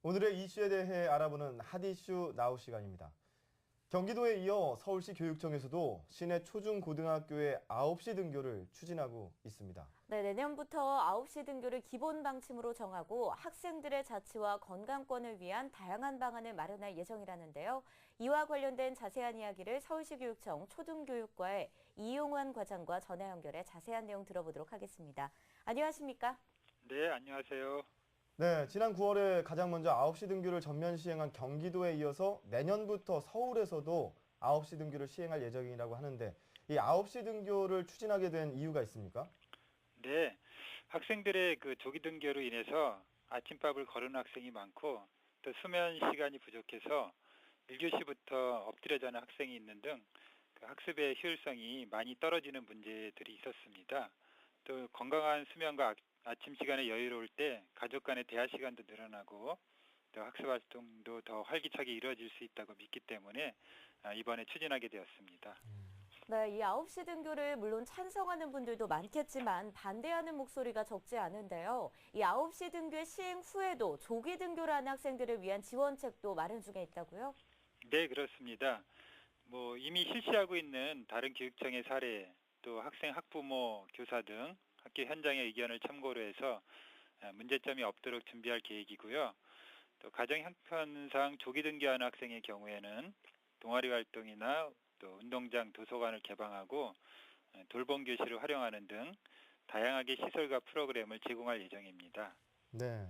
오늘의 이슈에 대해 알아보는 핫이슈 나우 시간입니다. 경기도에 이어 서울시 교육청에서도 시내 초중고등학교의 9시 등교를 추진하고 있습니다. 네, 내년부터 9시 등교를 기본 방침으로 정하고 학생들의 자치와 건강권을 위한 다양한 방안을 마련할 예정이라는데요. 이와 관련된 자세한 이야기를 서울시 교육청 초등교육과의 이용환 과장과 전화 연결해 자세한 내용 들어보도록 하겠습니다. 안녕하십니까? 네, 안녕하세요. 네, 지난 9월에 가장 먼저 9시 등교를 전면 시행한 경기도에 이어서 내년부터 서울에서도 9시 등교를 시행할 예정이라고 하는데 이 9시 등교를 추진하게 된 이유가 있습니까? 네, 학생들의 그 조기 등교로 인해서 아침밥을 거르는 학생이 많고 또 수면 시간이 부족해서 1교시부터 엎드려 자는 학생이 있는 등 그 학습의 효율성이 많이 떨어지는 문제들이 있었습니다. 또 건강한 수면과 아침 시간에 여유로울 때 가족 간의 대화 시간도 늘어나고 또 학습 활동도 더 활기차게 이루어질 수 있다고 믿기 때문에 이번에 추진하게 되었습니다. 네, 이 9시 등교를 물론 찬성하는 분들도 많겠지만 반대하는 목소리가 적지 않은데요. 이 9시 등교 시행 후에도 조기 등교를 하는 학생들을 위한 지원책도 마련 중에 있다고요? 네, 그렇습니다. 이미 실시하고 있는 다른 교육청의 사례, 또 학생, 학부모, 교사 등 학교 현장의 의견을 참고로 해서 문제점이 없도록 준비할 계획이고요. 또 가정 형편상 조기 등교하는 학생의 경우에는 동아리 활동이나 또 운동장, 도서관을 개방하고 돌봄 교실을 활용하는 등 다양하게 시설과 프로그램을 제공할 예정입니다. 네,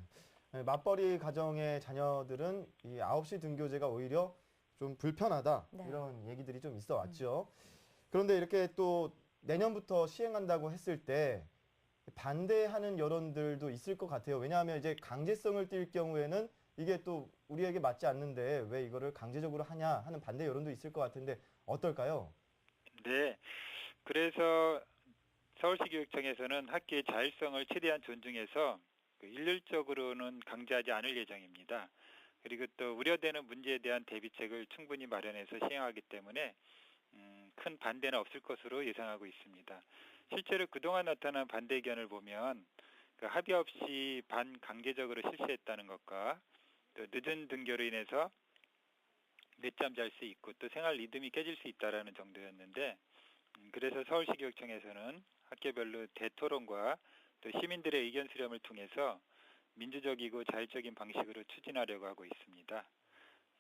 맞벌이 가정의 자녀들은 이 9시 등교제가 오히려 좀 불편하다 네. 이런 얘기들이 좀 있어 왔죠. 그런데 이렇게 또 내년부터 시행한다고 했을 때 반대하는 여론들도 있을 것 같아요. 왜냐하면 이제 강제성을 띌 경우에는 이게 또 우리에게 맞지 않는데 왜 이거를 강제적으로 하냐 하는 반대 여론도 있을 것 같은데 어떨까요? 네, 그래서 서울시 교육청에서는 학교의 자율성을 최대한 존중해서 일률적으로는 강제하지 않을 예정입니다. 그리고 또 우려되는 문제에 대한 대비책을 충분히 마련해서 시행하기 때문에 큰 반대는 없을 것으로 예상하고 있습니다. 실제로 그동안 나타난 반대 의견을 보면 합의 없이 반강제적으로 실시했다는 것과 또 늦은 등교로 인해서 늦잠 잘 수 있고 또 생활 리듬이 깨질 수 있다라는 정도였는데 그래서 서울시 교육청에서는 학교별로 대토론과 또 시민들의 의견 수렴을 통해서 민주적이고 자율적인 방식으로 추진하려고 하고 있습니다.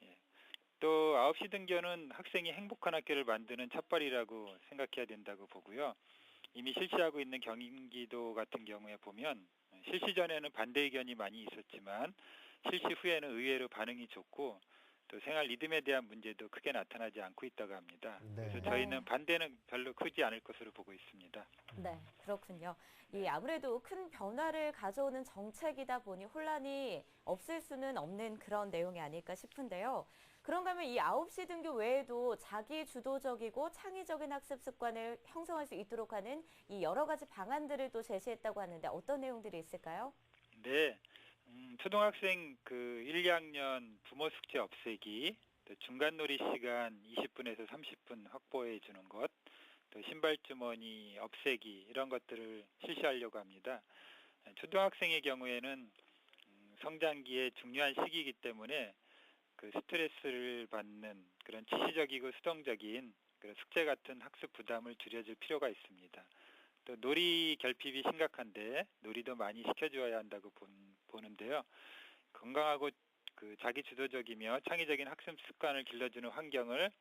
예. 또 9시 등교는 학생이 행복한 학교를 만드는 첫발이라고 생각해야 된다고 보고요. 이미 실시하고 있는 경기도 같은 경우에 보면 실시 전에는 반대 의견이 많이 있었지만 실시 후에는 의외로 반응이 좋고 또 생활 리듬에 대한 문제도 크게 나타나지 않고 있다고 합니다. 네. 그래서 저희는 반대는 별로 크지 않을 것으로 보고 있습니다. 네, 그렇군요. 아무래도 큰 변화를 가져오는 정책이다 보니 혼란이 없을 수는 없는 그런 내용이 아닐까 싶은데요. 그런가 하면 이 9시 등교 외에도 자기 주도적이고 창의적인 학습 습관을 형성할 수 있도록 하는 이 여러 가지 방안들을 또 제시했다고 하는데 어떤 내용들이 있을까요? 네, 초등학생 1, 2학년 부모 숙제 없애기, 또 중간놀이 시간 20분에서 30분 확보해 주는 것, 또 신발 주머니 없애기 이런 것들을 실시하려고 합니다. 초등학생의 경우에는 성장기의 중요한 시기이기 때문에 스트레스를 받는 그런 지시적이고 수동적인 그런 숙제 같은 학습 부담을 줄여줄 필요가 있습니다. 또 놀이 결핍이 심각한데 놀이도 많이 시켜줘야 한다고 보는데요. 건강하고 자기 주도적이며 창의적인 학습 습관을 길러주는 환경을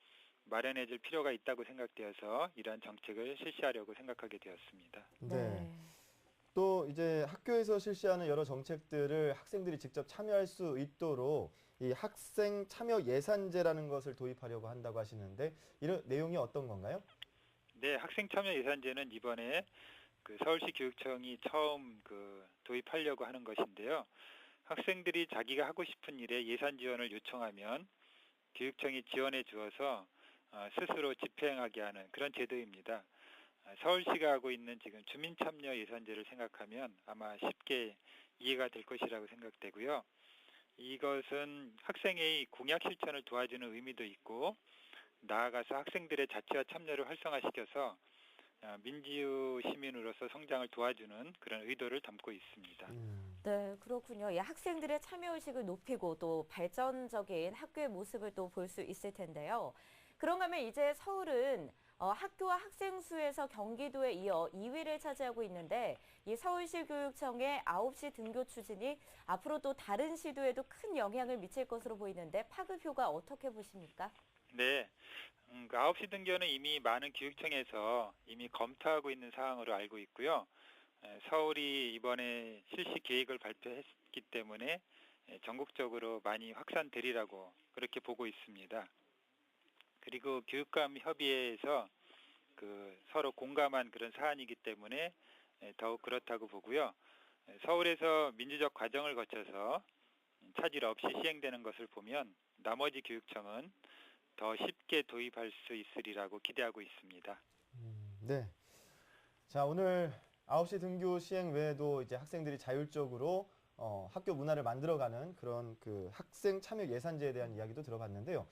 마련해줄 필요가 있다고 생각되어서 이러한 정책을 실시하려고 생각하게 되었습니다. 네. 또 이제 학교에서 실시하는 여러 정책들을 학생들이 직접 참여할 수 있도록 이 학생 참여 예산제라는 것을 도입하려고 한다고 하시는데 이런 내용이 어떤 건가요? 네, 학생 참여 예산제는 이번에 서울시 교육청이 처음 도입하려고 하는 것인데요. 학생들이 자기가 하고 싶은 일에 예산 지원을 요청하면 교육청이 지원해 주어서 스스로 집행하게 하는 그런 제도입니다. 서울시가 하고 있는 지금 주민참여 예산제를 생각하면 아마 쉽게 이해가 될 것이라고 생각되고요. 이것은 학생의 공약 실천을 도와주는 의미도 있고 나아가서 학생들의 자치와 참여를 활성화시켜서 민주 시민으로서 성장을 도와주는 그런 의도를 담고 있습니다. 네, 그렇군요. 이 학생들의 참여의식을 높이고 또 발전적인 학교의 모습을 또 볼 수 있을 텐데요. 그런가 하면 이제 서울은 학교와 학생 수에서 경기도에 이어 2위를 차지하고 있는데 이 서울시 교육청의 9시 등교 추진이 앞으로 또 다른 시도에도 큰 영향을 미칠 것으로 보이는데 파급효과 어떻게 보십니까? 네. 그 9시 등교는 이미 많은 교육청에서 이미 검토하고 있는 사항으로 알고 있고요. 서울이 이번에 실시 계획을 발표했기 때문에 전국적으로 많이 확산되리라고 그렇게 보고 있습니다. 그리고 교육감 협의회에서 그 서로 공감한 그런 사안이기 때문에 더욱 그렇다고 보고요. 서울에서 민주적 과정을 거쳐서 차질 없이 시행되는 것을 보면 나머지 교육청은 더 쉽게 도입할 수 있으리라고 기대하고 있습니다. 네. 자, 오늘 9시 등교 시행 외에도 이제 학생들이 자율적으로 학교 문화를 만들어가는 그런 그 학생 참여 예산제에 대한 이야기도 들어봤는데요.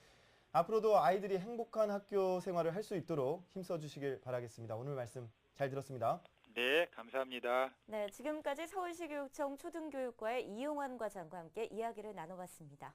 앞으로도 아이들이 행복한 학교 생활을 할 수 있도록 힘써 주시길 바라겠습니다. 오늘 말씀 잘 들었습니다. 네, 감사합니다. 네, 지금까지 서울시 교육청 초등교육과의 이용환 과장과 함께 이야기를 나눠봤습니다.